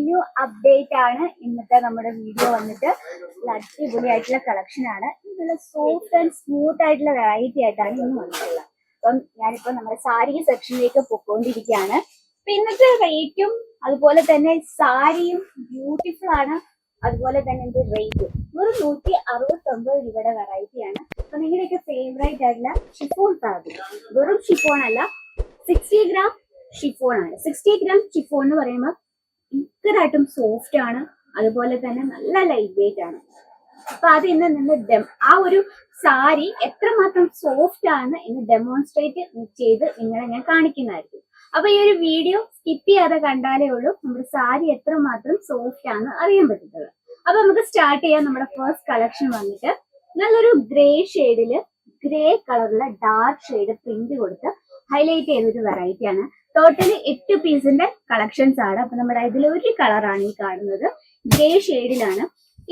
New update ആണ് ഇന്നത്തെ നമ്മുടെ വീഡിയോ വന്നിട്ട്. അടിപൊളിയായിട്ടുള്ള കളക്ഷൻ ആണ്. ഇതുള്ള സോഫ്റ്റ് ആൻഡ് സ്മൂത്ത് ആയിട്ടുള്ള വെറൈറ്റി ആയിട്ടാണ് ഇന്ന് വന്നിട്ടുള്ളത്. അപ്പം ഞാനിപ്പോ നമ്മുടെ സാരി സെക്ഷനിലേക്ക് പൊക്കോണ്ടിരിക്കുകയാണ്. അപ്പൊ ഇന്നത്തെ റേറ്റും അതുപോലെ തന്നെ സാരിയും ബ്യൂട്ടിഫുൾ ആണ്. അതുപോലെ തന്നെ എന്റെ റേറ്റ് ഒരു 169 രൂപയുടെ വെറൈറ്റിയാണ്. അപ്പൊ നിങ്ങളുടെയൊക്കെ ഫേവറേറ്റ് ആയിട്ടുള്ള ഷിഫോൺ ഫാബ്രിക്, വെറും ഷിഫോൺ അല്ല, 60 ഗ്രാം ഷിഫോൺ ആണ്. 60 ഗ്രാം ഷിഫോൺ എന്ന് പറയുമ്പോൾ ഭയങ്കരമായിട്ടും സോഫ്റ്റ് ആണ്, അതുപോലെ തന്നെ നല്ല ലൈറ്റ് വെയിറ്റ് ആണ്. അപ്പൊ അത് ഇന്ന് നിന്ന് ആ ഒരു സാരി എത്രമാത്രം സോഫ്റ്റ് ആണ് എന്ന് ഡെമോൺസ്ട്രേറ്റ് ചെയ്ത് നിങ്ങളെ ഞാൻ കാണിക്കുന്നതായിരിക്കും. അപ്പൊ ഈ ഒരു വീഡിയോ സ്കിപ്പ് ചെയ്യാതെ കണ്ടാലേ ഉള്ളൂ നമ്മുടെ സാരി എത്രമാത്രം സോഫ്റ്റ് ആണ് അറിയാൻ പറ്റുന്നത്. അപ്പൊ നമുക്ക് സ്റ്റാർട്ട് ചെയ്യാം. നമ്മുടെ ഫസ്റ്റ് കളക്ഷൻ വന്നിട്ട് നല്ലൊരു ഗ്രേ ഷെയ്ഡില് ഗ്രേ കളറിലെ ഡാർക്ക് ഷെയ്ഡ് പ്രിന്റ് കൊടുത്ത് ഹൈലൈറ്റ് ചെയ്തൊരു വെറൈറ്റി ആണ്. ടോട്ടലി 8 പീസിന്റെ കളക്ഷൻസ് ആണ്. അപ്പൊ നമ്മുടെ ഇതിൽ ഒരു കളറാണ് ഈ കാണുന്നത്, ഗ്രേ ഷെയ്ഡിലാണ്.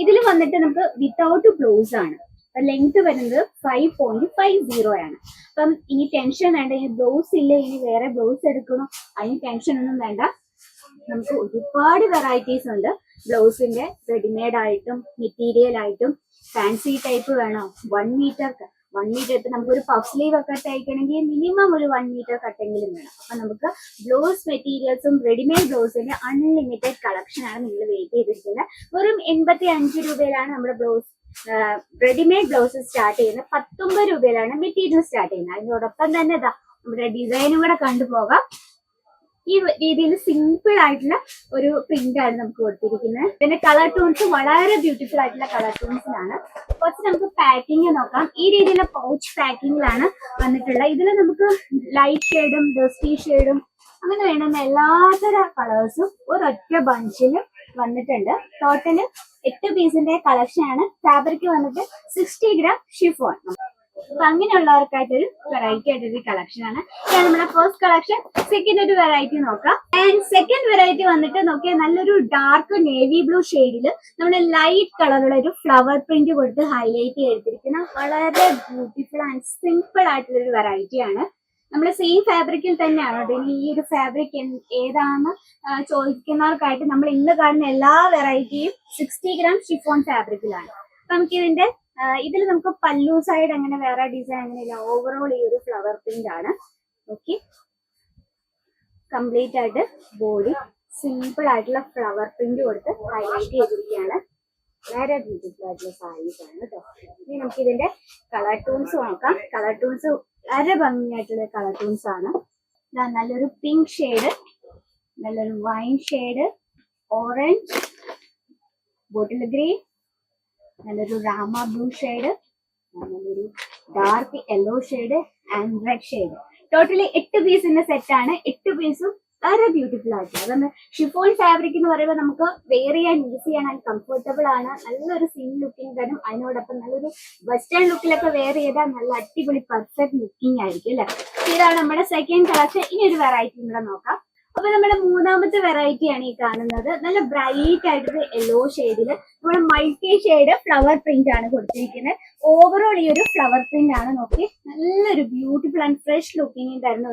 ഇതിൽ വന്നിട്ട് നമുക്ക് വിത്തൗട്ട് ബ്ലൗസ് ആണ്. ലെങ്ത് വരുന്നത് 5.50 ആണ്. അപ്പം ഇനി ടെൻഷൻ വേണ്ട, ഇനി ബ്ലൗസ് ഇല്ല, ഇനി വേറെ ബ്ലൗസ് എടുക്കണോ, അതിന് ടെൻഷൻ ഒന്നും വേണ്ട. നമുക്ക് ഒരുപാട് വെറൈറ്റീസ് ഉണ്ട്. ബ്ലൗസിന്റെ റെഡിമെയ്ഡ് ആയിട്ടും മെറ്റീരിയൽ ആയിട്ടും ഫാൻസി ടൈപ്പ് വേണോ, 1 മീറ്റർ ഇപ്പൊ നമുക്കൊരു പഫ് സ്ലീവ് ഒക്കെ തയ്ക്കണമെങ്കിൽ മിനിമം ഒരു 1 മീറ്റർ കട്ടെങ്കിലും വേണം. അപ്പൊ നമുക്ക് ബ്ലൗസ് മെറ്റീരിയൽസും റെഡിമെയ്ഡ് ബ്ലൗസിന്റെ അൺലിമിറ്റഡ് കളക്ഷൻ ആണ് നിങ്ങൾ വെയിറ്റ് ചെയ്തിരിക്കുന്നത്. വെറും 85 രൂപയിലാണ് നമ്മുടെ ബ്ലൗസ് റെഡിമെയ്ഡ് ബ്ലൗസ് സ്റ്റാർട്ട് ചെയ്യുന്നത്. 19 രൂപയിലാണ് മെറ്റീരിയൽ സ്റ്റാർട്ട് ചെയ്യുന്നത്. അതിനോടൊപ്പം തന്നെ ഇതാ നമ്മുടെ ഡിസൈനും കൂടെ കണ്ടുപോകാം. ഈ രീതിയിൽ സിമ്പിൾ ആയിട്ടുള്ള ഒരു പ്രിന്റ് ആണ് നമുക്ക് കൊടുത്തിരിക്കുന്നത്. പിന്നെ കളർ ടൂൺസ് വളരെ ബ്യൂട്ടിഫുൾ ആയിട്ടുള്ള കളർ ടൂൺസിലാണ്. കുറച്ച് നമുക്ക് പാക്കിങ് നോക്കാം. ഈ രീതിയിലുള്ള പൗച്ച് പാക്കിങ്ങിലാണ് വന്നിട്ടുള്ളത്. ഇതിൽ നമുക്ക് ലൈറ്റ് ഷെയ്ഡും ഡസ്റ്റി ഷെയ്ഡും അങ്ങനെ വേണ്ടുന്ന എല്ലാത്തര കളേഴ്സും ഒരൊറ്റ ബഞ്ചിൽ വന്നിട്ടുണ്ട്. ടോട്ടല് 8 പീസിന്റെ കളക്ഷൻ ആണ്. ഫാബ്രിക് വന്നിട്ട് 60 ഗ്രാം ഷിഫോൺ. അപ്പൊ അങ്ങനെയുള്ളവർക്കായിട്ടൊരു വെറൈറ്റി ആയിട്ടൊരു കളക്ഷൻ ആണ്. ഇതാണ് നമ്മുടെ ഫസ്റ്റ് കളക്ഷൻ. സെക്കൻഡ് ഒരു വെറൈറ്റി നോക്കാം. ആൻഡ് സെക്കൻഡ് വെറൈറ്റി വന്നിട്ട് നോക്കിയാൽ നല്ലൊരു ഡാർക്ക് നേവി ബ്ലൂ ഷെയ്ഡില് നമ്മുടെ ലൈറ്റ് കളറുള്ള ഒരു ഫ്ലവർ പ്രിന്റ് കൊടുത്ത് ഹൈലൈറ്റ് ചെയ്തിരിക്കുന്ന വളരെ ബ്യൂട്ടിഫുൾ ആൻഡ് സിമ്പിൾ ആയിട്ടുള്ള ഒരു വെറൈറ്റി ആണ്. നമ്മുടെ സെയിം ഫാബ്രിക്കിൽ തന്നെയാണ്. ഇനി ഈ ഒരു ഫാബ്രിക് ഏതാണെന്ന് ചോദിക്കുന്നവർക്കായിട്ട് നമ്മൾ ഇന്ന് കാണുന്ന എല്ലാ വെറൈറ്റിയും 60 ഗ്രാം ഷിഫോൺ ഫാബ്രിക്കിലാണ്. നമുക്ക് ഇതിൽ നമുക്ക് പല്ലു സൈഡ് അങ്ങനെ വേറെ ഡിസൈൻ അങ്ങനെയില്ല. ഓവറോൾ ഈ ഒരു ഫ്ലവർ പ്രിന്റ് ആണ്. ഓക്കെ, കംപ്ലീറ്റ് ആയിട്ട് ബോഡി സിമ്പിൾ ആയിട്ടുള്ള ഫ്ലവർ പ്രിന്റ് കൊടുത്ത് ഹൈലൈറ്റ് ചെയ്തിരിക്കുകയാണ്. വളരെ ബ്യൂട്ടിഫുൾ ആയിട്ടുള്ള സാരീസ് ആണ് കേട്ടോ. ഇനി നമുക്ക് ഇതിന്റെ കളർ ടൂൺസ് നോക്കാം. കളർ ടൂൺസ് വളരെ ഭംഗിയായിട്ടുള്ള കളർ ടൂൺസ് ആണ്. നല്ലൊരു പിങ്ക് ഷെയ്ഡ്, നല്ലൊരു wine shade, orange, bottle green, നല്ലൊരു രാമ ബ്ലൂ ഷെയ്ഡ്, നല്ലൊരു dark yellow shade and red shade. Totally 8 പീസിന്റെ സെറ്റ് ആണ്. 8 പീസും വളരെ ബ്യൂട്ടിഫുൾ ആയിട്ടുള്ള അതാണ്. ഷിഫോൺ ഫാബ്രിക് എന്ന് പറയുമ്പോൾ നമുക്ക് വെയർ ചെയ്യാൻ ഈസിയാണ് ആൻഡ് കംഫർട്ടബിൾ ആണ്. നല്ലൊരു സിം ലുക്കിംഗ് തരും. അതിനോടൊപ്പം നല്ലൊരു വെസ്റ്റേൺ ലുക്കിലൊക്കെ വെയർ ചെയ്താൽ നല്ല അടിപൊളി പെർഫെക്റ്റ് ലുക്കിംഗ് ആയിരിക്കും അല്ലെ. ഇതാണ് നമ്മുടെ സെക്കൻഡ് കളക്ഷൻ. ഇനി ഒരു വെറൈറ്റി കൂടെ നോക്കാം. അപ്പൊ നമ്മുടെ മൂന്നാമത്തെ വെറൈറ്റി ആണ് ഈ കാണുന്നത്. നല്ല ബ്രൈറ്റ് ആയിട്ടൊരു യെല്ലോ ഷെയ്ഡില് നമ്മുടെ മൾട്ടി ഷെയ്ഡ് ഫ്ലവർ പ്രിന്റ് ആണ് കൊടുത്തിരിക്കുന്നത്. ഓവറോൾ ഈ ഒരു ഫ്ലവർ പ്രിന്റ് ആണ്. നോക്കി നല്ലൊരു ബ്യൂട്ടിഫുൾ ആൻഡ് ഫ്രഷ് ലുക്കിംഗ് തരുന്ന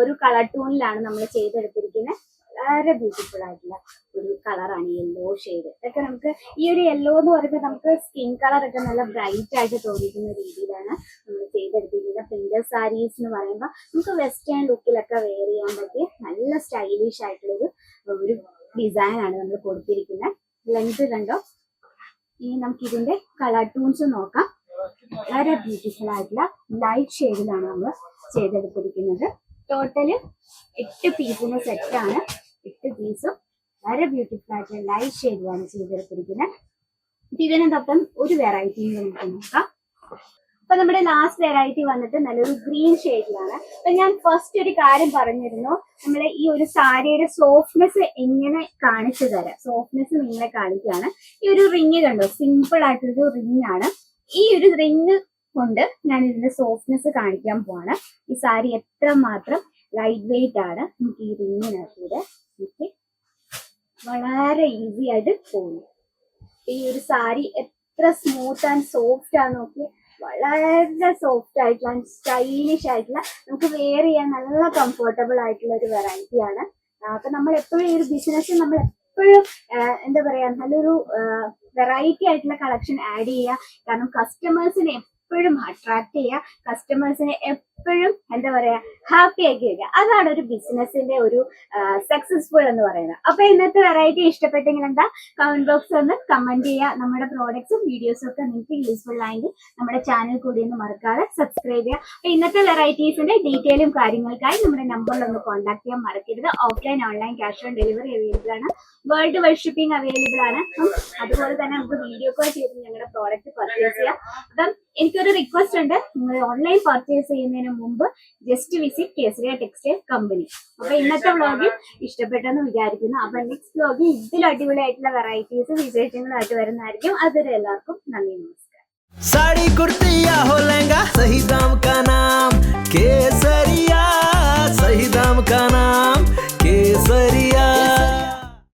ഒരു കളർ ടൂണിലാണ് നമ്മൾ ചെയ്തെടുത്തിരിക്കുന്നത്. വളരെ ബ്യൂട്ടിഫുൾ ആയിട്ടുള്ള ഒരു കളറാണ് യെല്ലോ ഷെയ്ഡ്. ഇതൊക്കെ നമുക്ക് ഈ ഒരു യെല്ലോ എന്ന് പറയുമ്പോൾ നമുക്ക് സ്കിൻ കളർ ഒക്കെ നല്ല ബ്രൈറ്റ് ആയിട്ട് തോന്നിക്കുന്ന രീതിയിലാണ് നമ്മൾ ചെയ്തെടുത്തിരിക്കുന്നത്. പ്രിന്റഡ് സാരീസ് എന്ന് പറയുമ്പോൾ നമുക്ക് വെസ്റ്റേൺ ലുക്കിലൊക്കെ വെയർ ചെയ്യാൻ പറ്റിയ നല്ല സ്റ്റൈലിഷ് ആയിട്ടുള്ള ഒരു ഡിസൈൻ ആണ് നമ്മൾ കൊടുത്തിരിക്കുന്നത്. ലെങ്ത് കണ്ടോ. ഇനി നമുക്ക് ഇതിന്റെ കളർ ടൂൺസ് നോക്കാം. വളരെ ബ്യൂട്ടിഫുൾ ആയിട്ടുള്ള ലൈറ്റ് ഷെയ്ഡിലാണ് നമ്മൾ ചെയ്തെടുത്തിരിക്കുന്നത്. ടോട്ടല് 8 പീസിന്റെ സെറ്റ് ആണ്. 8 പീസും വളരെ ബ്യൂട്ടിഫുൾ ആയിട്ടുള്ള ലൈറ്റ് ഷെയ്ഡിലാണ് ചെയ്തെടുത്തിരിക്കുന്നത്. ഇതിനൊപ്പം ഒരു വെറൈറ്റി നമുക്ക് നോക്കാം. അപ്പൊ നമ്മുടെ ലാസ്റ്റ് വെറൈറ്റി വന്നിട്ട് നല്ലൊരു ഗ്രീൻ ഷെയ്ഡിലാണ്. അപ്പൊ ഞാൻ ഫസ്റ്റ് ഒരു കാര്യം പറഞ്ഞിരുന്നു, നമ്മളെ ഈ ഒരു സാരിയുടെ സോഫ്റ്റ്നെസ് എങ്ങനെ കാണിച്ചു തരാം. സോഫ്റ്റ്നെസ് നിങ്ങളെ കാണിക്കുകയാണ്. ഈ ഒരു റിങ് കണ്ടോ, സിമ്പിൾ ആയിട്ടൊരു റിങ് ആണ്. ഈ ഒരു റിങ് കൊണ്ട് ഞാൻ ഇതിന്റെ സോഫ്റ്റ്നെസ് കാണിക്കാൻ പോവാണ്. ഈ സാരി എത്രമാത്രം ലൈറ്റ് വെയിറ്റ് ആണ് നമുക്ക് ഈ റിങ്ങിനകത്തൂടെ വളരെ ഈസി ആയിട്ട് പോകുന്നു. ഈ ഒരു സാരി എത്ര സ്മൂത്ത് ആൻഡ് സോഫ്റ്റ് ആണ് നോക്കി. വളരെ സോഫ്റ്റ് ആയിട്ടുള്ള സ്റ്റൈലിഷ് ആയിട്ടുള്ള നമുക്ക് വെയർ ചെയ്യാൻ നല്ല കംഫർട്ടബിൾ ആയിട്ടുള്ള ഒരു വെറൈറ്റി ആണ്. അപ്പൊ നമ്മൾ എപ്പോഴും ഈ ഒരു ബിസിനസ് നമ്മൾ എപ്പോഴും എന്താ പറയാ നല്ലൊരു വെറൈറ്റി ആയിട്ടുള്ള കളക്ഷൻ ആഡ് ചെയ്യുക. കാരണം കസ്റ്റമേഴ്സിനെ എപ്പോഴും അട്രാക്ട് ചെയ്യുക, കസ്റ്റമേഴ്സിനെ എപ്പോഴും എന്താ പറയാ ഹാപ്പി ആക്കി വെക്കുക. അതാണ് ഒരു ബിസിനസിന്റെ ഒരു സക്സസ്ഫുൾ എന്ന് പറയുന്നത്. അപ്പൊ ഇന്നത്തെ വെറൈറ്റി ഇഷ്ടപ്പെട്ടെങ്കിൽ എന്താ കമന്റ് ബോക്സിൽ ഒന്ന് കമന്റ് ചെയ്യുക. നമ്മുടെ പ്രോഡക്ട്സും വീഡിയോസും ഒക്കെ നിങ്ങൾക്ക് യൂസ്ഫുൾ ആയെങ്കിൽ നമ്മുടെ ചാനൽ കൂടി ഒന്ന് മറക്കാതെ സബ്സ്ക്രൈബ് ചെയ്യുക. അപ്പൊ ഇന്നത്തെ വെറൈറ്റീസിന്റെ ഡീറ്റെയിലും കാര്യങ്ങൾക്കായി നമ്മുടെ നമ്പറിൽ ഒന്ന് കോൺടാക്ട് ചെയ്യാൻ മറക്കരുത്. Offline online cash on delivery available ആണ്, വേൾഡ് വൈഡ് ഷിപ്പിംഗ് അവൈലബിൾ ആണ്. അതുപോലെ തന്നെ നമുക്ക് വീഡിയോ കോൾ ചെയ്ത് ഞങ്ങളുടെ പ്രോഡക്റ്റ് പർച്ചേസ് ചെയ്യാം. അപ്പം എനിക്കൊരു റിക്വസ്റ്റ് ഉണ്ട്, നിങ്ങൾ ഓൺലൈൻ പർച്ചേസ് ചെയ്യുന്നതിന് മുമ്പ് just visit Kesariya textile company. അപ്പൊ ഇന്നത്തെ വ്ളോഗിൽ ഇഷ്ടപ്പെട്ടെന്ന് വിചാരിക്കുന്നു. അപ്പൊ നെക്സ്റ്റ് വ്ളോഗിൽ ഇതിൽ അടിപൊളിയായിട്ടുള്ള വെറൈറ്റീസ് വിശേഷങ്ങളായിട്ട് വരുന്നതായിരിക്കും. അതുവരെ എല്ലാവർക്കും നന്ദി, നമസ്കാരം. साड़ी कुर्ती या हो लहंगा, सही दाम का नाम